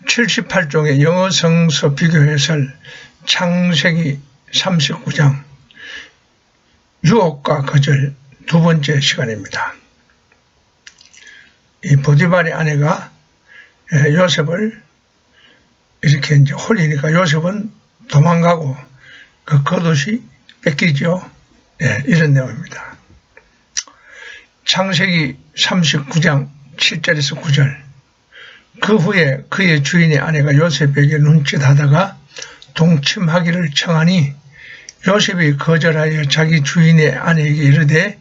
78종의 영어 성서 비교 해설 창세기 39장 유혹과 거절 두 번째 시간입니다. 이 보디발의 아내가 요셉을 이렇게 이제 홀리니까 요셉은 도망가고 그 겉옷이 뺏기죠. 이런 내용입니다. 창세기 39장 7절에서 9절. 그 후에 그의 주인의 아내가 요셉에게 눈짓하다가 동침하기를 청하니 요셉이 거절하여 자기 주인의 아내에게 이르되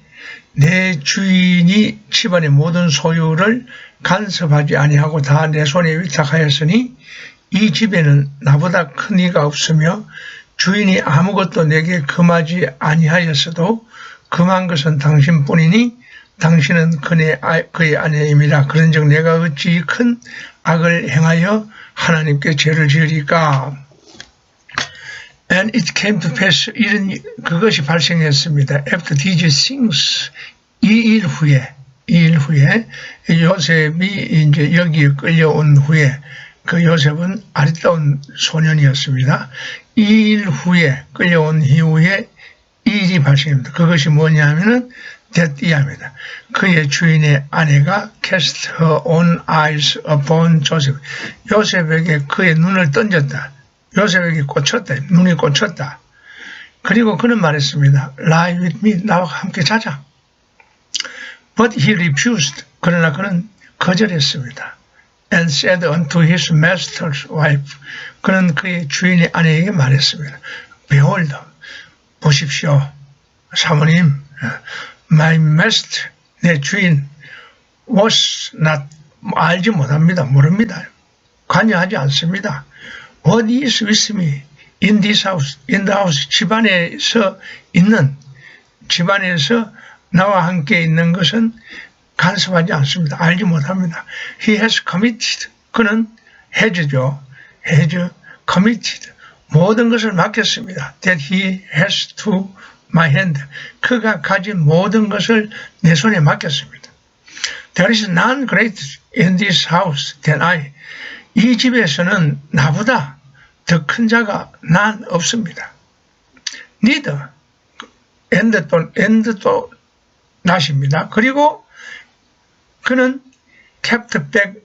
내 주인이 집안의 모든 소유를 간섭하지 아니하고 다 내 손에 위탁하였으니 이 집에는 나보다 큰 이가 없으며 주인이 아무것도 내게 금하지 아니하였어도 금한 것은 당신뿐이니 당신은 그의 아내임이라. 그런즉 내가 어찌 큰 악을 행하여 하나님께 죄를 지으리까. And it came to pass, 그것이 발생했습니다. After these things, 이 일 후에 요셉이 이제 여기에 끌려온 후에 그 요셉은 아리따운 소년이었습니다. 이 일 후에 끌려온 이후에 이 일이 발생합니다. 그것이 뭐냐면은 이합니다. 그의 주인의 아내가 cast her own eyes upon Joseph. 요셉에게 그의 눈을 던졌다. 요셉에게 꽂혔다. 눈이 꽂혔다. 그리고 그는 말했습니다. Lie with me. 나와 함께 자자. But he refused. 그러나 그는 거절했습니다. And said unto his master's wife. 그는 그의 주인의 아내에게 말했습니다. Behold, 보십시오. 사모님, my master, 내 주인, was not, 알지 못합니다. 모릅니다. 관여하지 않습니다. What is with me in this house, in the house, 집안에서 나와 함께 있는 것은 간섭하지 않습니다. 알지 못합니다. He has committed, 그는 has죠. has committed, 모든 것을 맡겼습니다. That he has to my hand, 그가 가진 모든 것을 내 손에 맡겼습니다. There is none greater in this house than I. 이 집에서는 나보다 더 큰 자가 난 없습니다. Neither, and 또 not입니다. 그리고 그는 kept back,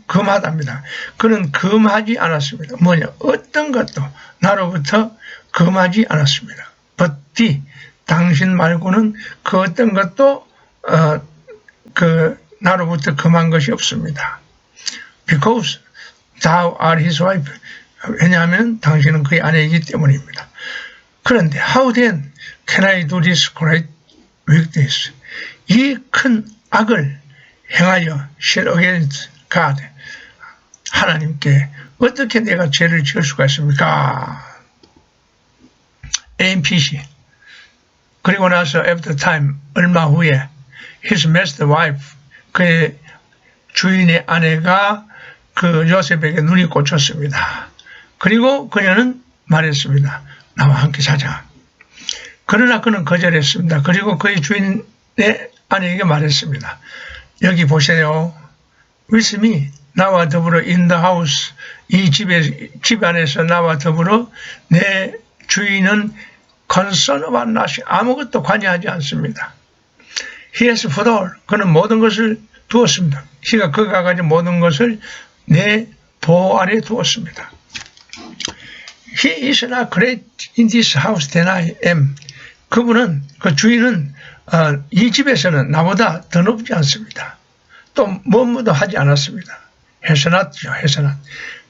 금하답니다. 그는 금하지 않았습니다. 뭐냐? 어떤 것도 나로부터 금하지 않았습니다. But 당신 말고는 그 어떤 것도 나로부터 금한 것이 없습니다. Because thou art his wife. 왜냐하면 당신은 그의 아내이기 때문입니다. 그런데 how then can I do this great wickedness? 이 큰 악을 행하여 sin against God, 하나님께 어떻게 내가 죄를 지을 수가 있습니까? AMPC. 그리고 나서 after time, 얼마 후에 his master wife, 그의 주인의 아내가 그 요셉에게 눈이 꽂혔습니다. 그리고 그녀는 말했습니다. 나와 함께 자자. 그러나 그는 거절했습니다. 그리고 그의 주인의 아내에게 말했습니다. 여기 보세요. With me, 나와 더불어 in the house, 이 집 안에서 나와 더불어 내 주인은 concern about nothing, 아무것도 관여하지 않습니다. He has put all, 그는 모든 것을 두었습니다. 그가 가진 모든 것을 내 보호 아래 두었습니다. He is not great in this house than I am. 그분은, 그 주인은 이 집에서는 나보다 더 높지 않습니다. 또 뭐뭐도 하지 않았습니다. 해서났죠. 해서났.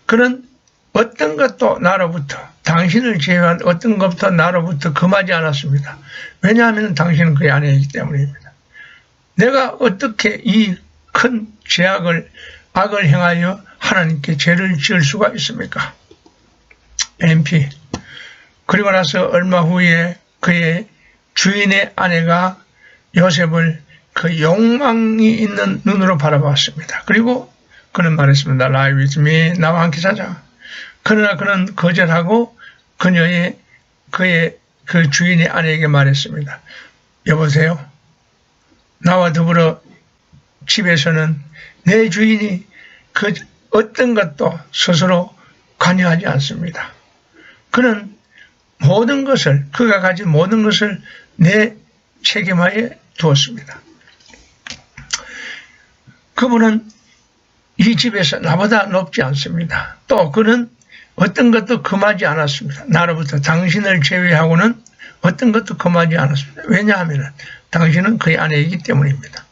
그는 어떤 것도 나로부터, 당신을 제외한 어떤 것부터 나로부터 금하지 않았습니다. 왜냐하면 당신은 그의 아내이기 때문입니다. 내가 어떻게 이 큰 악을 행하여 하나님께 죄를 지을 수가 있습니까? MP. 그리고 나서 얼마 후에 그의 주인의 아내가 요셉을 그 욕망이 있는 눈으로 바라봤습니다. 그리고 그는 말했습니다. Lie with me, 나와 함께 자자. 그러나 그는 거절하고 그의 그 주인의 아내에게 말했습니다. 여보세요. 나와 더불어 집에서는 내 주인이 그 어떤 것도 스스로 관여하지 않습니다. 그는 모든 것을, 그가 가진 모든 것을 내 책임하에 두었습니다. 그분은 이 집에서 나보다 높지 않습니다. 또 그는 어떤 것도 금하지 않았습니다. 나로부터 당신을 제외하고는 어떤 것도 금하지 않았습니다. 왜냐하면 당신은 그의 아내이기 때문입니다.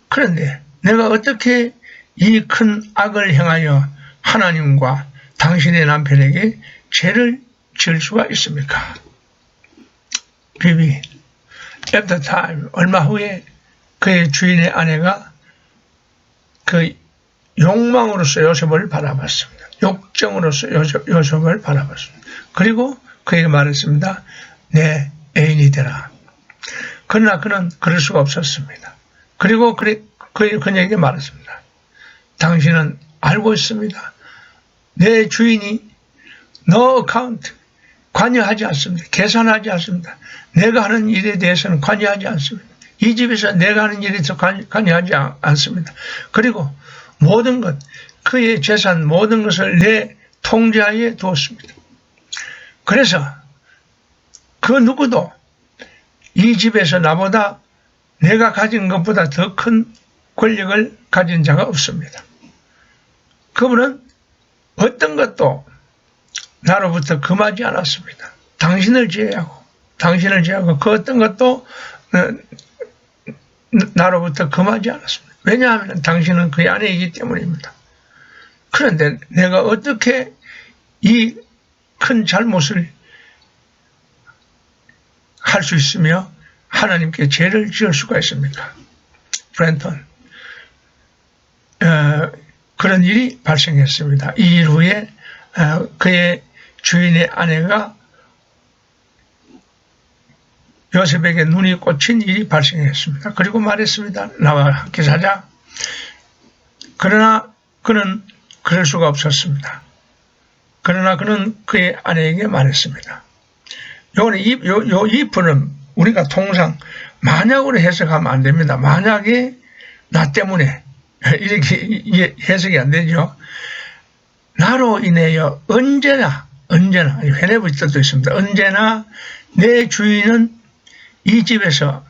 그런데 내가 어떻게 이 큰 악을 행하여 하나님과 당신의 남편에게 죄를 지을 수가 있습니까? 비비, after time, 얼마 후에 그의 주인의 아내가 그 욕망으로서 요셉을 바라봤습니다. 욕정으로서 요셉을 바라봤습니다. 그리고 그에게 말했습니다. 내 애인이 되라. 그러나 그는 그럴 수가 없었습니다. 그리고 그에게 말했습니다. 당신은 알고 있습니다. 내 주인이 no account, 관여하지 않습니다. 계산하지 않습니다. 내가 하는 일에 대해서는 관여하지 않습니다. 이 집에서 내가 하는 일에 대해서 관여하지 않습니다. 그리고 모든 것, 그의 재산 모든 것을 내 통제하에 두었습니다. 그래서 그 누구도 이 집에서 나보다 내가 가진 것보다 더 큰 권력을 가진 자가 없습니다. 그분은 어떤 것도 나로부터 금하지 않았습니다. 당신을 제외하고 그 어떤 것도 나로부터 금하지 않았습니다. 왜냐하면 당신은 그의 아내이기 때문입니다. 그런데 내가 어떻게 이 큰 잘못을 할 수 있으며 하나님께 죄를 지을 수가 있습니까? 브랜턴, 그런 일이 발생했습니다. 이 일 후에 그의 주인의 아내가 요셉에게 눈이 꽂힌 일이 발생했습니다. 그리고 말했습니다. 나와 함께 자자. 그러나 그는 그럴 수가 없었습니다. 그러나 그는 그의 아내에게 말했습니다. 요 if는 우리가 통상 만약으로 해석하면 안 됩니다. 만약에 나 때문에 이렇게 해석이 안 되죠. 나로 인하여 언제나 whenever 뜻도 있습니다. 언제나 내 주인은 이 집에서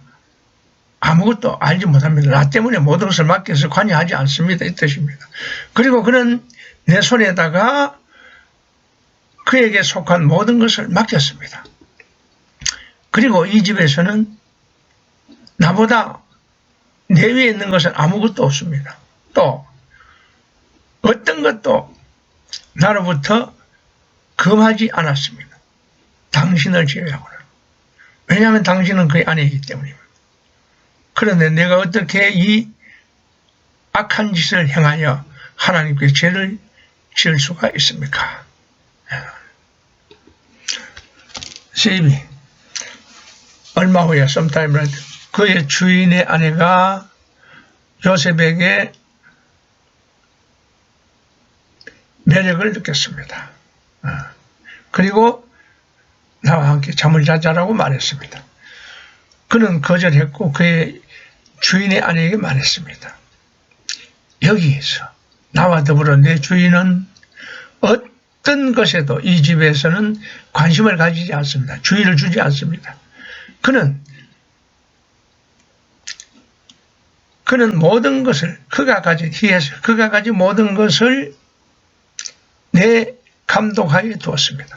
아무것도 알지 못합니다. 나 때문에 모든 것을 맡겨서 관여하지 않습니다. 이 뜻입니다. 그리고 그는 내 손에다가 그에게 속한 모든 것을 맡겼습니다. 그리고 이 집에서는 나보다 내 위에 있는 것은 아무것도 없습니다. 또 어떤 것도 나로부터 금하지 않았습니다. 당신을 제외하고는. 왜냐하면 당신은 그의 아내이기 때문입니다. 그런데 내가 어떻게 이 악한 짓을 행하여 하나님께 죄를 지을 수가 있습니까? 세이비, 얼마 후에 sometime later, 그의 주인의 아내가 요셉에게 매력을 느꼈습니다. 그리고 나와 함께 잠을 자자라고 말했습니다. 그는 거절했고 그의 주인의 아내에게 말했습니다. 여기에서 나와 더불어 내 주인은 어떤 것에도 이 집에서는 관심을 가지지 않습니다. 주의를 주지 않습니다. 그는 모든 것을 그가 가진 모든 것을 내 감독하에 두었습니다.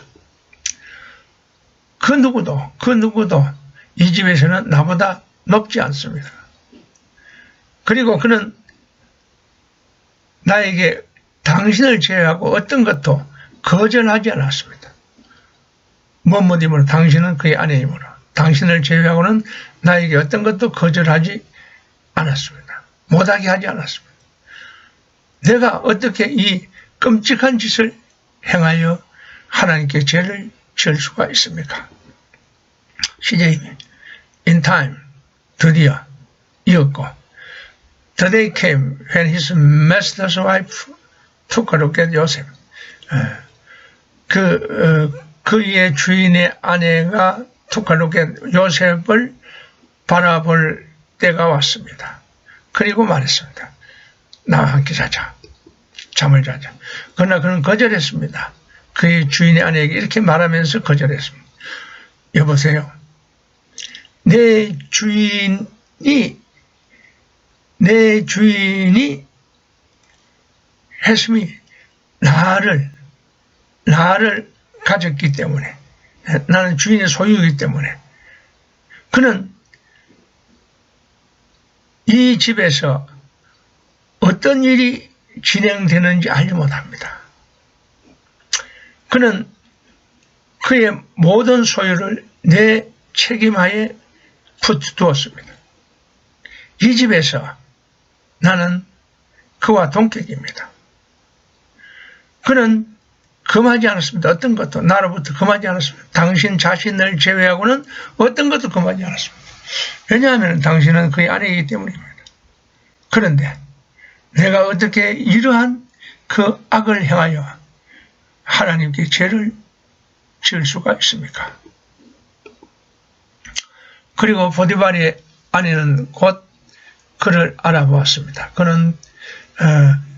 그 누구도 이 집에서는 나보다 높지 않습니다. 그리고 그는 나에게 당신을 제외하고 어떤 것도 거절하지 않았습니다. 뭐뭐이므로 당신은 그의 아내이므로 당신을 제외하고는 나에게 어떤 것도 거절하지 않았습니다. 못하게 하지 않았습니다. 내가 어떻게 이 끔찍한 짓을 행하여 하나님께 죄를 지을 수가 있습니까? 시제이미, in time, 드디어 이었고, the day came when his master's wife took a look at Joseph. 그의 주인의 아내가 took a look at 요셉을 바라볼 때가 왔습니다. 그리고 말했습니다. 나와 함께 자자. 잠을 자자. 그러나 그는 거절했습니다. 그의 주인의 아내에게 이렇게 말하면서 거절했습니다. 여보세요. 내 주인이 했음이 나를 가졌기 때문에, 나는 주인의 소유이기 때문에 그는 이 집에서 어떤 일이 진행되는지 알지 못합니다. 그는 그의 모든 소유를 내 책임하에 붙두었습니다. 이 집에서 나는 그와 동격입니다. 그는 금하지 않았습니다. 어떤 것도 나로부터 금하지 않았습니다. 당신 자신을 제외하고는 어떤 것도 금하지 않았습니다. 왜냐하면 당신은 그의 아내이기 때문입니다. 그런데 내가 어떻게 이러한 그 악을 행하여 하나님께 죄를 지을 수가 있습니까? 그리고 보디발의 아내는 곧 그를 알아보았습니다. 그는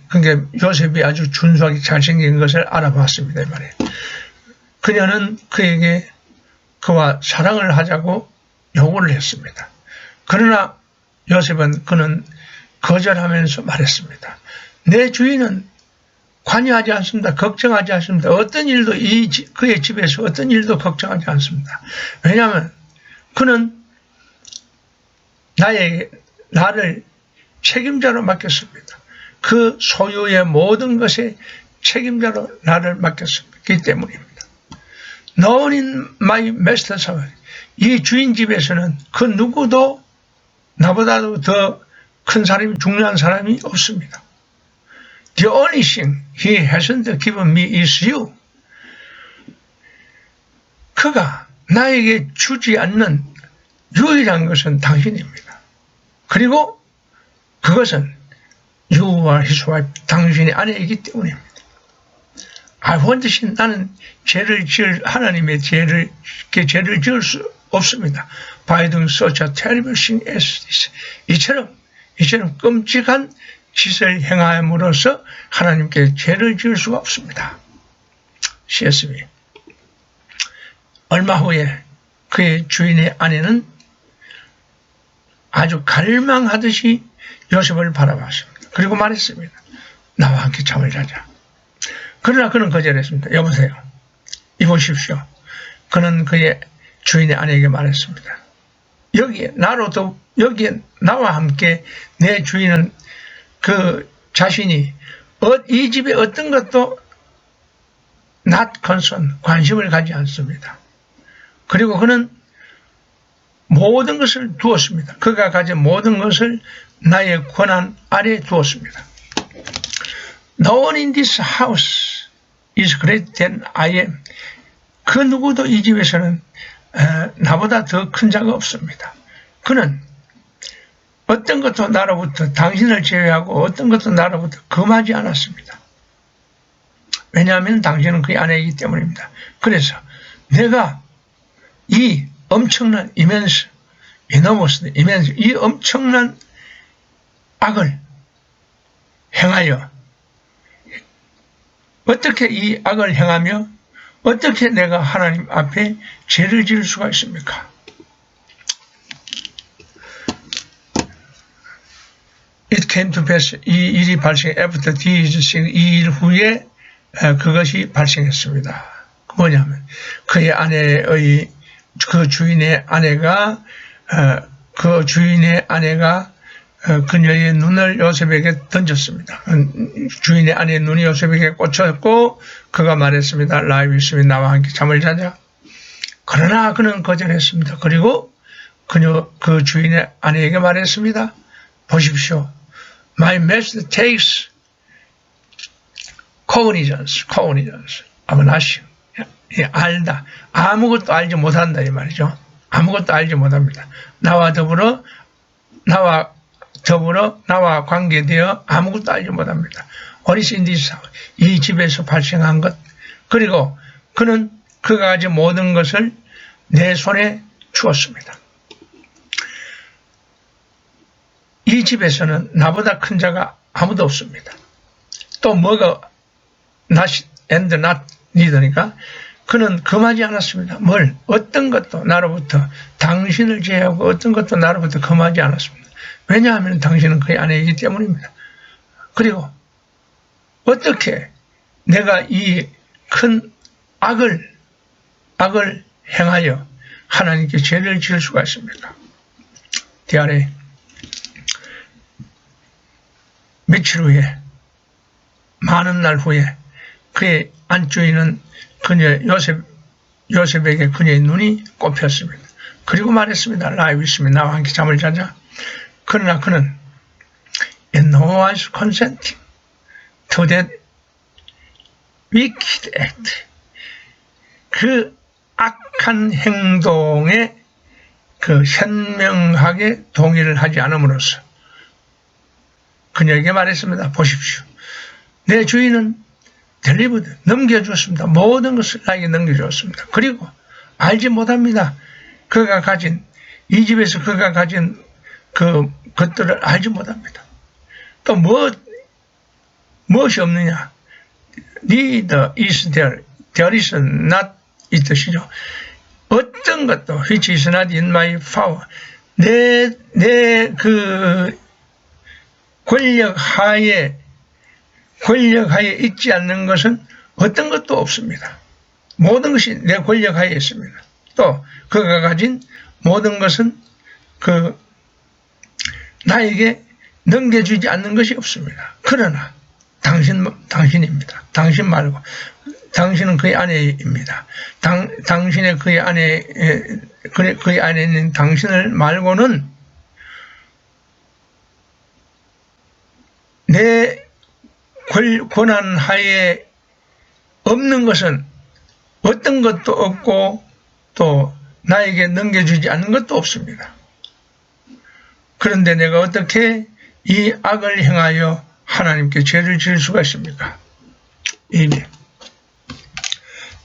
그러니까 요셉이 아주 준수하게 잘생긴 것을 알아봤습니다. 이 말이에요. 그녀는 그에게 그와 사랑을 하자고 요구를 했습니다. 그러나 요셉은 그는 거절하면서 말했습니다. 내 주인은 관여하지 않습니다. 걱정하지 않습니다. 어떤 일도 그의 집에서 어떤 일도 걱정하지 않습니다. 왜냐하면 그는 나를 책임자로 맡겼습니다. 그 소유의 모든 것에 책임자로 나를 맡겼기 때문입니다. No one in my master's house. 이 주인 집에서는 그 누구도 나보다도 더 큰 사람이, 중요한 사람이 없습니다. The only thing he hasn't given me is you. 그가 나에게 주지 않는 유일한 것은 당신입니다. 그리고 그것은 You are his wife. 당신의 아내이기 때문입니다. I want to 나는 하나님의 죄를 지을 수 없습니다. By doing such a terrible thing as this. 이처럼 끔찍한 짓을 행함으로써 하나님께 죄를 지을 수가 없습니다. CSB. 얼마 후에 그의 주인의 아내는 아주 갈망하듯이 요셉을 바라봤습니다. 그리고 말했습니다. 나와 함께 잠을 자자. 그러나 그는 거절했습니다. 여보세요. 이보십시오. 그는 그의 주인의 아내에게 말했습니다. 여기에 나와 함께 내 주인은 그 자신이 이 집에 어떤 것도 not concern, 관심을 가지 않습니다. 그리고 그는 모든 것을 두었습니다. 그가 가진 모든 것을 나의 권한 아래에 두었습니다. No one in this house is greater than I am. 그 누구도 이 집에서는 나보다 더 큰 자가 없습니다. 그는 어떤 것도 나로부터 당신을 제외하고 어떤 것도 나로부터 금하지 않았습니다. 왜냐하면 당신은 그의 아내이기 때문입니다. 그래서 내가 이 엄청난 이 엄청난 악을 행하여 어떻게 이 악을 행하며 어떻게 내가 하나님 앞에 죄를 지을 수가 있습니까? It came to pass. 이 일이 after these 이 일 후에 그것이 발생했습니다. 뭐냐면 그 주인의 아내가 그녀의 눈을 요셉에게 던졌습니다. 주인의 아내의 눈이 요셉에게 꽂혔고 그가 말했습니다. Lie with me. 나와 함께 잠을 자자. 그러나 그는 거절했습니다. 그리고 그 주인의 아내에게 말했습니다. 보십시오. My master takes cognizance of nothing. 알다. 아무것도 알지 못한다 이 말이죠. 아무것도 알지 못합니다. 나와 관계되어 아무것도 알지 못합니다. What is in this house? 이 집에서 발생한 것. 그리고 그는 그가 가진 모든 것을 내 손에 주었습니다. 이 집에서는 나보다 큰 자가 아무도 없습니다. 또 뭐가 not and not neither니까 그는 금하지 않았습니다. 어떤 것도 나로부터 당신을 제외하고 어떤 것도 나로부터 금하지 않았습니다. 왜냐하면 당신은 그의 아내이기 때문입니다. 그리고 어떻게 내가 이 큰 악을 행하여 하나님께 죄를 지을 수가 있습니까? 디아레 며칠 후에 많은 날 후에 그의 안주인은 그녀 요셉에게 그녀의 눈이 꼽혔습니다. 그리고 말했습니다. lie with me, 나와 함께 잠을 자자. 그러나 그는 in no wise consenting to that wicked act, 그 악한 행동에 그 현명하게 동의를 하지 않음으로써 그녀에게 말했습니다. 보십시오. 내 주인은 델리버드 넘겨주었습니다. 모든 것을 나에게 넘겨주었습니다. 그리고 알지 못합니다. 그가 가진 이 집에서 그가 가진 그 것들을 알지 못합니다. 또 무엇이 없느냐? Neither is there, there is not 이 뜻이죠. 어떤 것도 which is not in my power, 내 그 권력 하에 있지 않는 것은 어떤 것도 없습니다. 모든 것이 내 권력 하에 있습니다. 또 그가 가진 모든 것은 그 나에게 넘겨주지 않는 것이 없습니다. 그러나 당신입니다. 당신 말고 당신은 그의 아내입니다. 당신의 그의 아내에 있는 당신을 말고는 내 권한 하에 없는 것은 어떤 것도 없고 또 나에게 넘겨주지 않는 것도 없습니다. 그런데 내가 어떻게 이 악을 행하여 하나님께 죄를 지을 수가 있습니까? 이제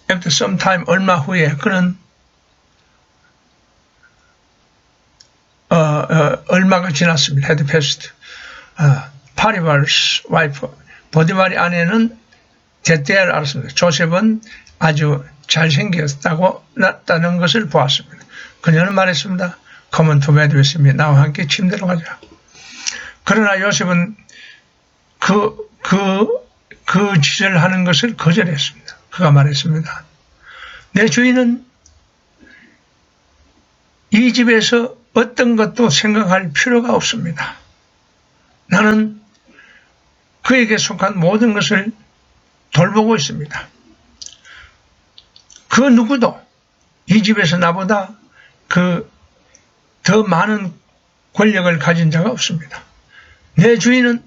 after some time, 얼마 후에 그는 얼마가 지났습니다. had passed. 파리발's wife, 보디발의 아내는 제때를 알았습니다. 조셉은 아주 잘생겼다는 것을 보았습니다. 그녀는 말했습니다. Come to bed with me. 나와 함께 침대로 가자. 그러나 요셉은 그 짓을 하는 것을 거절했습니다. 그가 말했습니다. 내 주인은 이 집에서 어떤 것도 생각할 필요가 없습니다. 나는 그에게 속한 모든 것을 돌보고 있습니다. 그 누구도 이 집에서 나보다 더 많은 권력을 가진 자가 없습니다. 내 주인은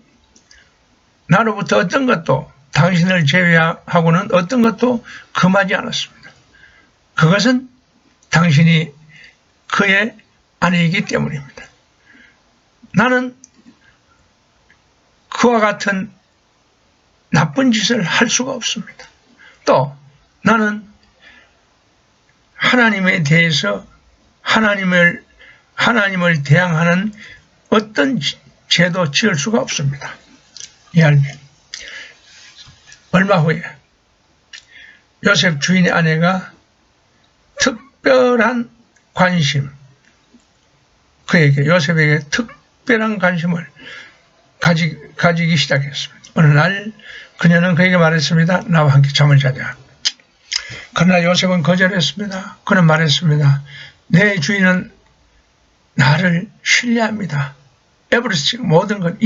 나로부터 어떤 것도 당신을 제외하고는 어떤 것도 금하지 않았습니다. 그것은 당신이 그의 아내이기 때문입니다. 나는 그와 같은 나쁜 짓을 할 수가 없습니다. 또 나는 하나님에 대해서 하나님을 대항하는 어떤 죄도 지을 수가 없습니다. 이해할매. 얼마 후에 요셉 주인의 아내가 특별한 관심, 요셉에게 특별한 관심을 가지기 시작했습니다. 어느 날 그녀는 그에게 말했습니다. 나와 함께 잠을 자자. 그러나 요셉은 거절했습니다. 그는 말했습니다. 내 주인은 나를 신뢰합니다. everything, 모든 것,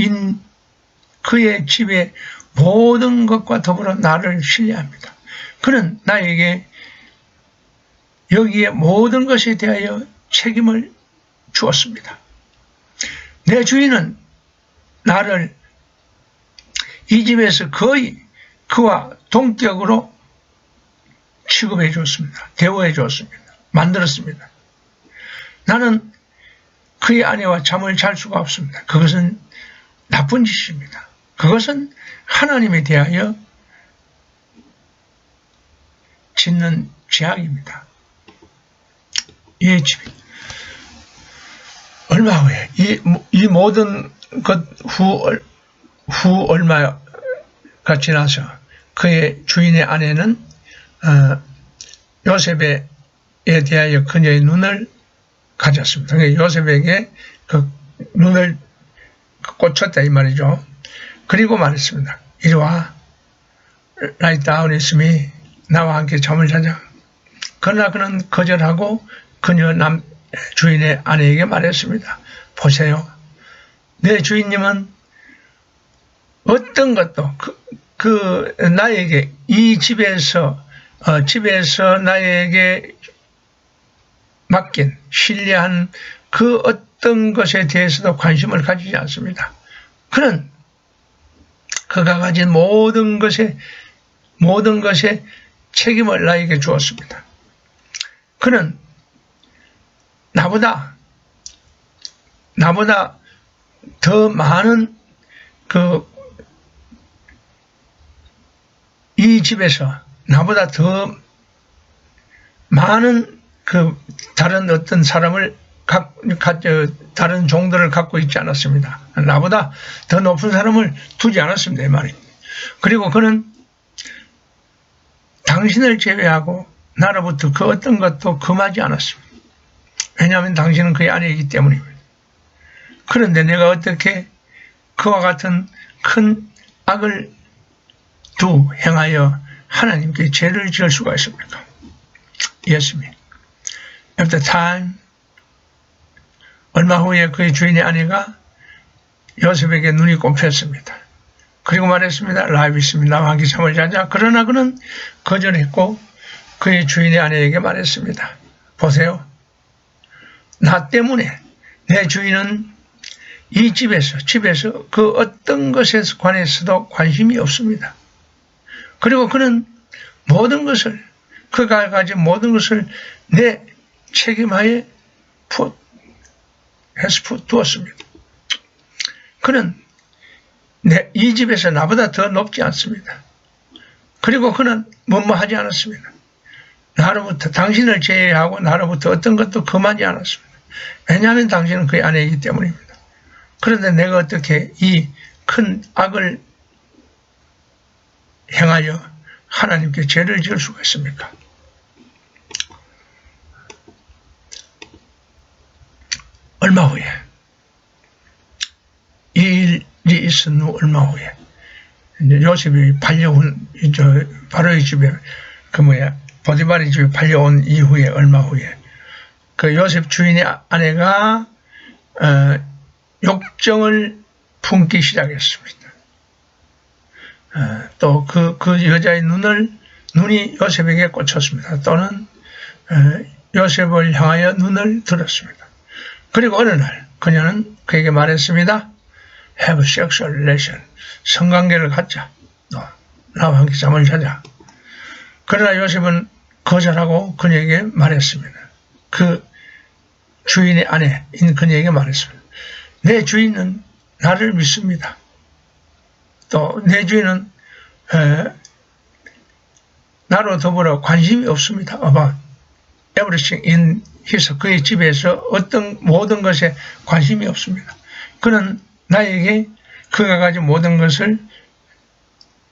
그의 집의 모든 것과 더불어 나를 신뢰합니다. 그는 나에게 여기에 모든 것에 대하여 책임을 주었습니다. 내 주인은 나를 이 집에서 거의 그와 동격으로 취급해 줬습니다. 대우해 줬습니다. 만들었습니다. 나는 그의 아내와 잠을 잘 수가 없습니다. 그것은 나쁜 짓입니다. 그것은 하나님에 대하여 짓는 죄악입니다. 예, 집이 얼마 후에 이 모든 것 후 얼마가 지나서 그의 주인의 아내는 요셉에 대하여 그녀의 눈을 가졌습니다. 그러니까 요셉에게 그 눈을 꽂혔다 이 말이죠. 그리고 말했습니다. 이리 와, lie down with me, 나와 함께 잠을 자자. 그러나 그는 거절하고 그녀 주인의 아내에게 말했습니다. 보세요, 내 주인님은 어떤 것도 나에게 이 집에서 나에게 맡긴 신뢰한 그 어떤 것에 대해서도 관심을 가지지 않습니다. 그는 그가 가진 모든 것에 책임을 나에게 주었습니다. 그는 나보다 더 많은 이 집에서 나보다 더 많은 다른 어떤 사람을 다른 종들을 갖고 있지 않았습니다. 나보다 더 높은 사람을 두지 않았습니다. 이 말입니다. 그리고 그는 당신을 제외하고 나로부터 그 어떤 것도 금하지 않았습니다. 왜냐하면 당신은 그의 아내이기 때문입니다. 그런데 내가 어떻게 그와 같은 큰 악을 행하여 하나님께 죄를 지을 수가 있습니까? 예수님. After time, 얼마 후에 그의 주인의 아내가 요셉에게 눈이 꼽혔습니다. 그리고 말했습니다. 라이브 있습니다. 나와 함께 잠을 자자. 그러나 그는 거절했고 그의 주인의 아내에게 말했습니다. 보세요, 나 때문에 내 주인은 이 집에서 그 어떤 것에 관해서도 관심이 없습니다. 그리고 그는 그가 가진 모든 것을 내 책임하에 두었습니다. 그는 이 집에서 나보다 더 높지 않습니다. 그리고 그는 하지 않았습니다. 당신을 제외하고 나로부터 어떤 것도 금하지 않았습니다. 왜냐하면 당신은 그의 아내이기 때문입니다. 그런데 내가 어떻게 이 큰 악을 행하여 하나님께 죄를 지을 수가 있습니까? 얼마 후에, 이 일이 있은 후 얼마 후에 요셉이 팔려온 바로의 집에 보디발의 집에 팔려온 이후에 얼마 후에 그 요셉 주인의 아내가 욕정을 품기 시작했습니다. 또 그 여자의 눈이 요셉에게 꽂혔습니다. 또는 요셉을 향하여 눈을 들었습니다. 그리고 어느 날 그녀는 그에게 말했습니다. Have sexual relation. 성관계를 갖자. 나와 함께 잠을 자자. 그러나 요셉은 거절하고 그녀에게 말했습니다. 그 주인의 아내인 그녀에게 말했습니다. 내 주인은 나를 믿습니다. 또 내 주인은 나로 더불어 관심이 없습니다. about everything in his, 그의 집에서 모든 것에 관심이 없습니다. 그는 나에게 그가 가진 모든 것을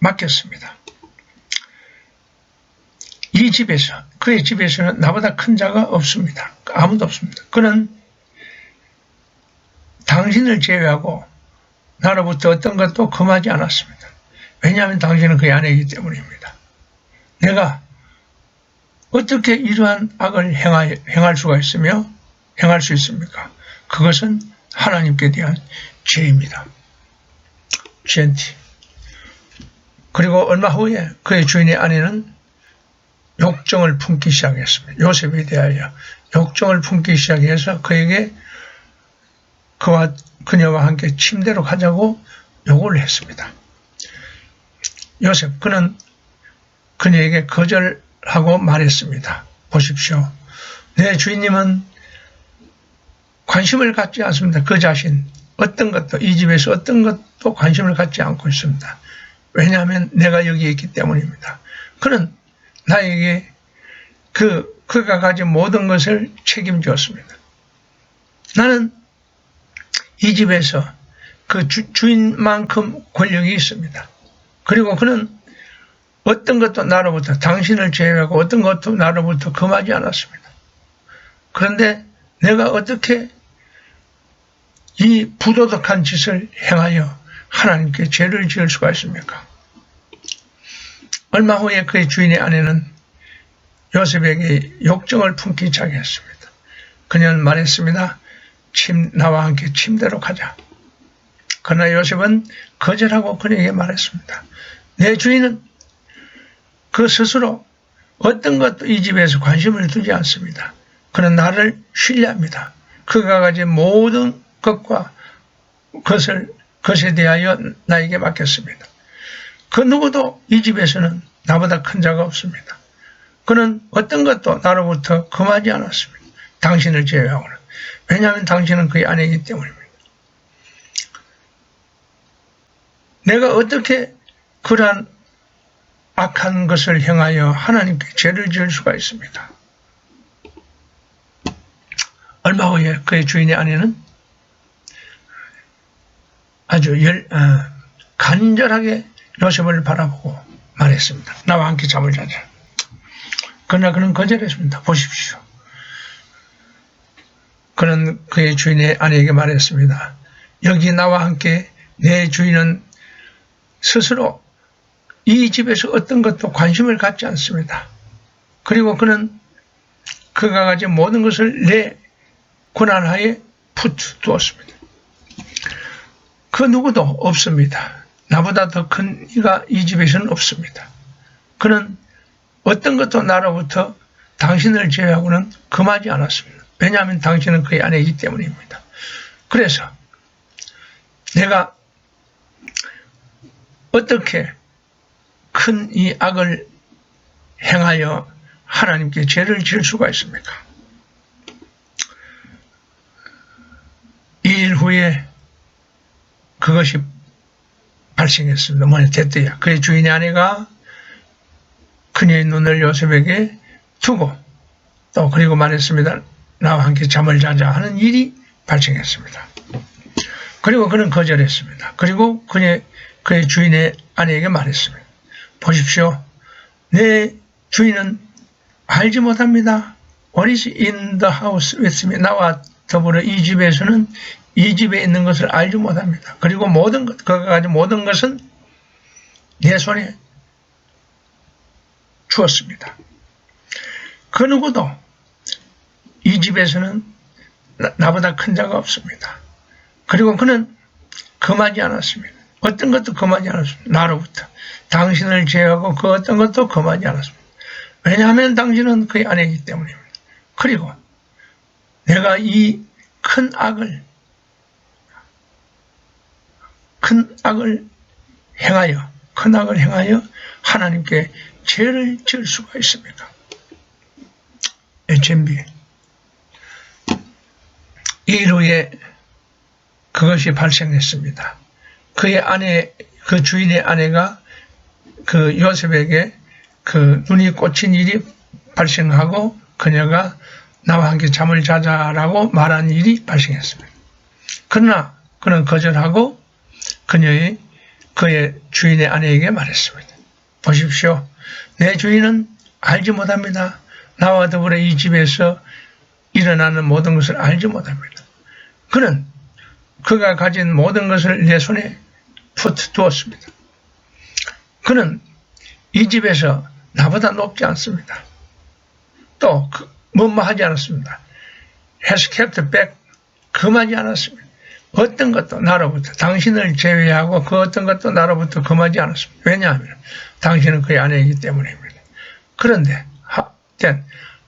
맡겼습니다. 이 집에서, 그의 집에서는 나보다 큰 자가 없습니다. 아무도 없습니다. 그는 당신을 제외하고 나로부터 어떤 것도 금하지 않았습니다. 왜냐하면 당신은 그의 아내이기 때문입니다. 내가 어떻게 이러한 악을 행할 수가 있으며 행할 수 있습니까? 그것은 하나님께 대한 죄입니다. 죄인티. 그리고 얼마 후에 그의 주인의 아내는 욕정을 품기 시작했습니다. 요셉에 대하여 욕정을 품기 시작해서 그에게 그녀와 함께 침대로 가자고 요구를 했습니다. 요셉, 그는 그녀에게 거절하고 말했습니다. 보십시오. 내 주인님은 관심을 갖지 않습니다. 그 자신, 이 집에서 어떤 것도 관심을 갖지 않고 있습니다. 왜냐하면 내가 여기에 있기 때문입니다. 그는 나에게 그가 가진 모든 것을 책임졌습니다. 나는 이 집에서 그 주인만큼 권력이 있습니다. 그리고 그는 어떤 것도 나로부터, 당신을 제외하고 어떤 것도 나로부터 금하지 않았습니다. 그런데 내가 어떻게 이 부도덕한 짓을 행하여 하나님께 죄를 지을 수가 있습니까? 얼마 후에 그의 주인의 아내는 요셉에게 욕정을 품기 시작했습니다. 그녀는 말했습니다. 나와 함께 침대로 가자. 그러나 요셉은 거절하고 그녀에게 말했습니다. 내 주인은 그 스스로 어떤 것도 이 집에서 관심을 두지 않습니다. 그는 나를 신뢰합니다. 그가 가진 모든 것에 대하여 나에게 맡겼습니다. 그 누구도 이 집에서는 나보다 큰 자가 없습니다. 그는 어떤 것도 나로부터 금하지 않았습니다. 당신을 제외하고는. 왜냐하면 당신은 그의 아내이기 때문입니다. 내가 어떻게 그러한 악한 것을 행하여 하나님께 죄를 지을 수가 있습니까? 얼마 후에 그의 주인의 아내는 아주 간절하게 요셉을 바라보고 말했습니다. 나와 함께 잠을 자자. 그러나 그는 거절했습니다. 보십시오. 그는 그의 주인의 아내에게 말했습니다. 여기 나와 함께 내 주인은 스스로 이 집에서 어떤 것도 관심을 갖지 않습니다. 그리고 그는 그가 가진 모든 것을 내 권한하에 두었습니다. 그 누구도 없습니다. 나보다 더 큰 이가 이 집에서는 없습니다. 그는 어떤 것도 나로부터 당신을 제외하고는 금하지 않았습니다. 왜냐하면 당신은 그의 아내이기 때문입니다. 그래서 내가 어떻게 큰 이 악을 행하여 하나님께 죄를 지을 수가 있습니까? 이 일 후에 그것이 발생했습니다. 뭐냐, 됐대요. 그의 주인의 아내가 그녀의 눈을 요셉에게 두고 또 그리고 말했습니다. 나와 함께 잠을 자자 하는 일이 발생했습니다. 그리고 그는 거절했습니다. 그리고 그의 주인의 아내에게 말했습니다. 보십시오. 내 주인은 알지 못합니다. What is in the house with me? 나와 더불어 이 집에서는 이 집에 있는 것을 알지 못합니다. 그리고 그가 가진 모든 것은 내 손에 주었습니다. 그 누구도 이 집에서는 나보다 큰 자가 없습니다. 그리고 그는 금하지 않았습니다. 어떤 것도 금하지 않았습니다. 나로부터. 당신을 제외하고 그 어떤 것도 금하지 않았습니다. 왜냐하면 당신은 그의 아내이기 때문입니다. 그리고 내가 이 큰 악을 행하여 하나님께 죄를 지을 수가 있습니까? HMB. 이 후에 그것이 발생했습니다. 그 주인의 아내가 그 요셉에게 그 눈이 꽂힌 일이 발생하고 그녀가 나와 함께 잠을 자자라고 말한 일이 발생했습니다. 그러나 그는 거절하고 그의 주인의 아내에게 말했습니다. 보십시오. 내 주인은 알지 못합니다. 나와 더불어 이 집에서 일어나는 모든 것을 알지 못합니다. 그는 그가 가진 모든 것을 내 손에 두었습니다. 그는 이 집에서 나보다 높지 않습니다. 또 하지 않았습니다. has kept back, 금하지 않았습니다. 어떤 것도 나로부터, 당신을 제외하고 그 어떤 것도 나로부터 금하지 않았습니다. 왜냐하면 당신은 그의 아내이기 때문입니다. 그런데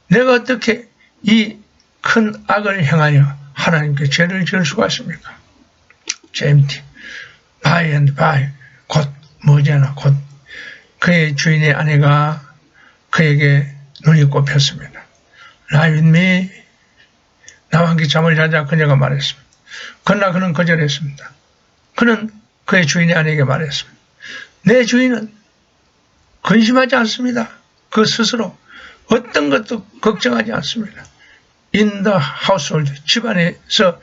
내가 어떻게 이 큰 악을 행하여 하나님께 죄를 지을 수가 있습니까? JMT, by and by, 곧 그의 주인의 아내가 그에게 눈이 꼽혔습니다. Lie with me, 나와 함께 잠을 자자 그녀가 말했습니다. 그러나 그는 거절했습니다. 그는 그의 주인의 아내에게 말했습니다. 내 주인은 근심하지 않습니다. 그 스스로 어떤 것도 걱정하지 않습니다. In the household, 집안에서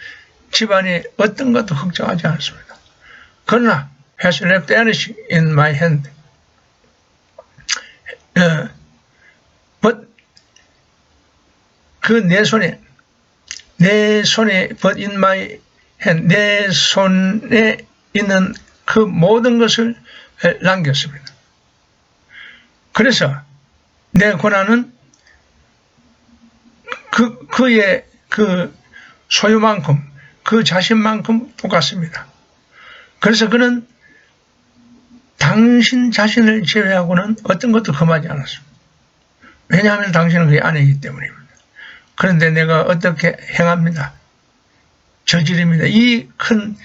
집안이 어떤 것도 걱정하지 않았습니다. 그러나 has left anything in my hand. but 그 내 손에 but in my hand 내 손에 있는 그 모든 것을 남겼습니다. 그래서 내 고난은 그의 그 소유만큼 그 자신만큼 똑같습니다. 그래서 그는 당신 자신을 제외하고는 어떤 것도 금하지 않았습니다. 왜냐하면 당신은 그의 아내이기 때문입니다. 그런데 내가 어떻게 행합니다. 저지릅니다. 이 큰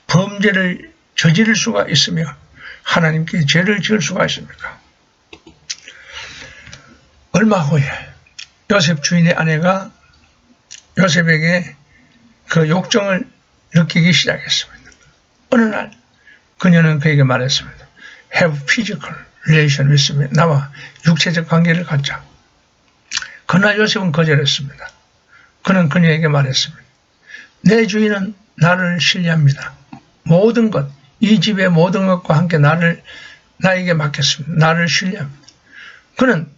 범죄를 저지를 수가 있으며 하나님께 죄를 지을 수가 있습니까? 얼마 후에 요셉 주인의 아내가 요셉에게 그 욕정을 느끼기 시작했습니다. 어느 날 그녀는 그에게 말했습니다. Have physical relation with me. 나와 육체적 관계를 갖자. 그러나 요셉은 거절했습니다. 그는 그녀에게 말했습니다. 내 주인은 나를 신뢰합니다. 모든 것, 이 집의 모든 것과 함께 나에게 맡겼습니다. 나를 신뢰합니다. 그는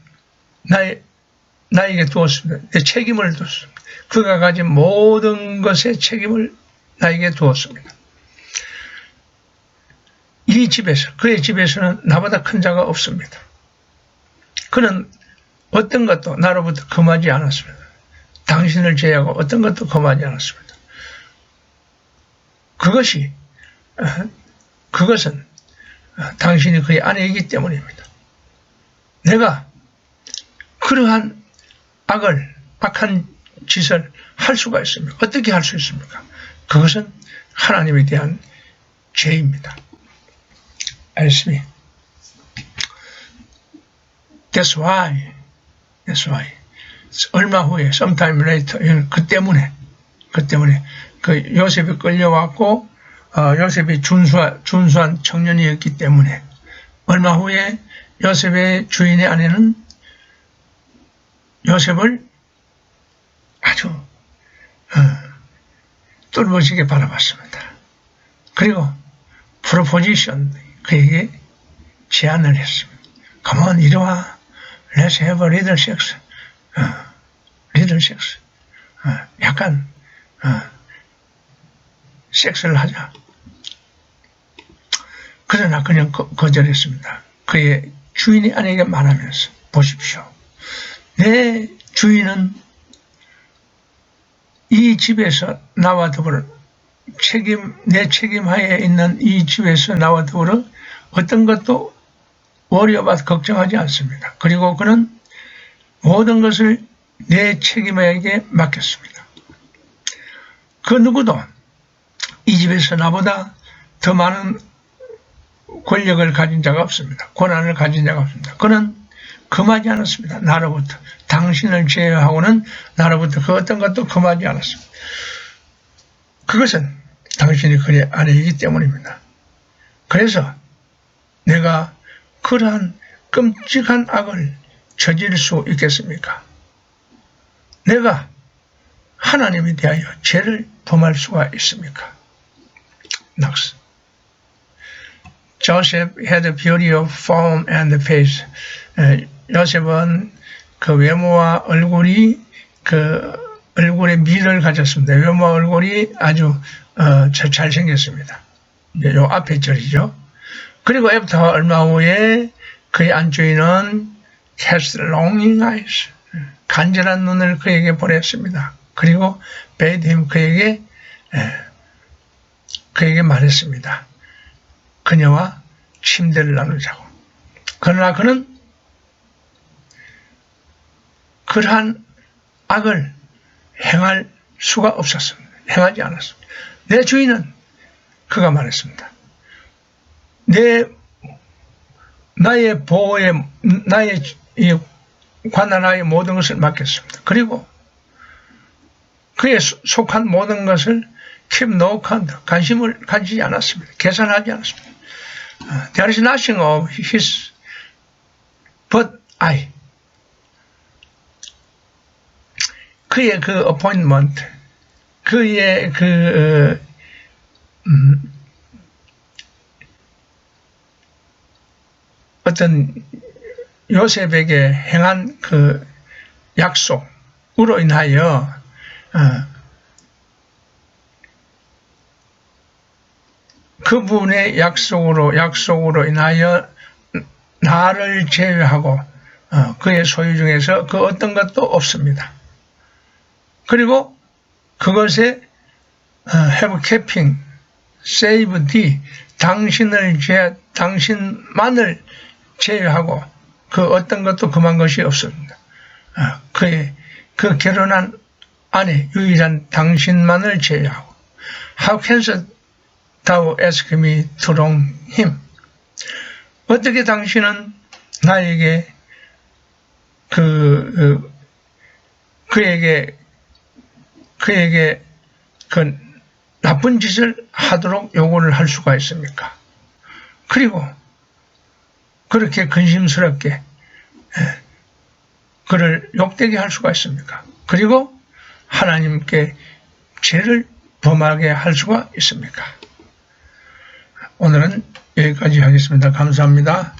나에게 두었습니다. 내 책임을 두었습니다. 그가 가진 모든 것의 책임을 나에게 두었습니다. 이 집에서, 그의 집에서는 나보다 큰 자가 없습니다. 그는 어떤 것도 나로부터 금하지 않았습니다. 당신을 제외하고 어떤 것도 금하지 않았습니다. 그것은 당신이 그의 아내이기 때문입니다. 내가 그러한 악한 짓을 할 수가 있습니까? 어떻게 할 수 있습니까? 그것은 하나님에 대한 죄입니다. 알겠습니까? That's why. 얼마 후에, sometime later, 그 때문에 그 요셉이 끌려왔고, 요셉이 준수한 청년이었기 때문에, 얼마 후에 요셉의 주인의 아내는 요셉을 아주 뚫어지게 바라봤습니다. 그리고 프로포지션, 그에게 제안을 했습니다. Come on, 이리 와. Let's have a little sex. little sex. 약간 섹스를 하자. 그러나 그냥 거절했습니다. 그의 주인이 아내에게 말하면서 보십시오. 내 주인은 이 집에서 나와 더불어 내 책임하에 있는 이 집에서 나와 더불어 어떤 것도 worry 걱정하지 않습니다. 그리고 그는 모든 것을 내 책임에게 맡겼습니다. 그 누구도 이 집에서 나보다 더 많은 권력을 가진 자가 없습니다. 권한을 가진 자가 없습니다. 그는 금하지 않았습니다. 나로부터. 당신을 제외하고는 나로부터 그 어떤 것도 금하지 않았습니다. 그것은 당신이 그의 아내이기 때문입니다. 그래서 내가 그러한 끔찍한 악을 저지를 수 있겠습니까? 내가 하나님에 대하여 죄를 범할 수가 있습니까? 낚시. Joseph had a beauty of form and face. 요셉은 그 외모와 얼굴이 얼굴의 미를 가졌습니다. 외모와 얼굴이 아주 잘생겼습니다. 요 앞에 절이죠. 그리고 애부터 얼마 후에 그의 안주인은 has longing eyes. 간절한 눈을 그에게 보냈습니다. 그리고 bade him 그에게 말했습니다. 그녀와 침대를 나누자고. 그러나 그는 그러한 악을 행할 수가 없었습니다. 행하지 않았습니다. 내 주인은 그가 말했습니다. 나의 보호에 나의 관할하에 모든 것을 맡겼습니다. 그리고 그에 속한 모든 것을 keep no count, 관심을 가지지 않았습니다. 계산하지 않았습니다. There is nothing of his but I. 그의 그 appointment, 그의 어떤 요셉에게 행한 그 약속으로 인하여 그분의 약속으로 인하여 나를 제외하고 그의 소유 중에서 그 어떤 것도 없습니다. 그리고 그것에 have keeping, save thee, 당신만을 제외하고 그 어떤 것도 금한 것이 없습니다. 그 결혼한 아내 유일한 당신만을 제외하고 How canst thou ask me to wrong him? 어떻게 당신은 나에게 그에게 그 나쁜 짓을 하도록 요구를 할 수가 있습니까? 그리고 그렇게 근심스럽게 그를 욕되게 할 수가 있습니까? 그리고 하나님께 죄를 범하게 할 수가 있습니까? 오늘은 여기까지 하겠습니다. 감사합니다.